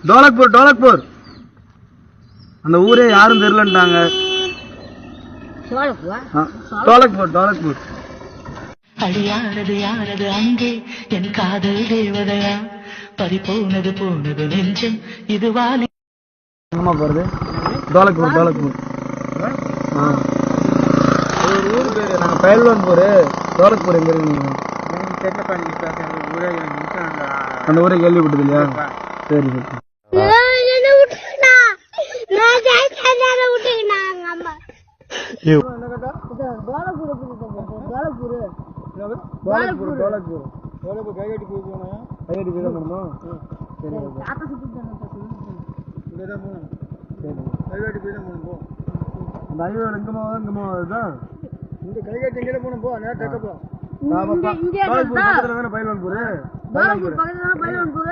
டோலக்பூர் டோலக்பூர் அந்த ஊரே யாரும் தெரியலன்ட்டாங்க. டோலக்பூர் டோலக்பூர். அடியானது யானது அங்கே என் காதல் தேவதையா பறிபோனது போனது நெஞ்சம் இது வாலி. எங்கம்மா போறது? டோலக்பூர் டோலக்பூர். ஊர் பேரு நாங்க பயில்வான்பூர். டோலக்பூர் எங்க இருக்கீங்க? அந்த ஊரை கேள்விப்பட்டது இல்லையா? சரி சரி. பயில்வான்பூர்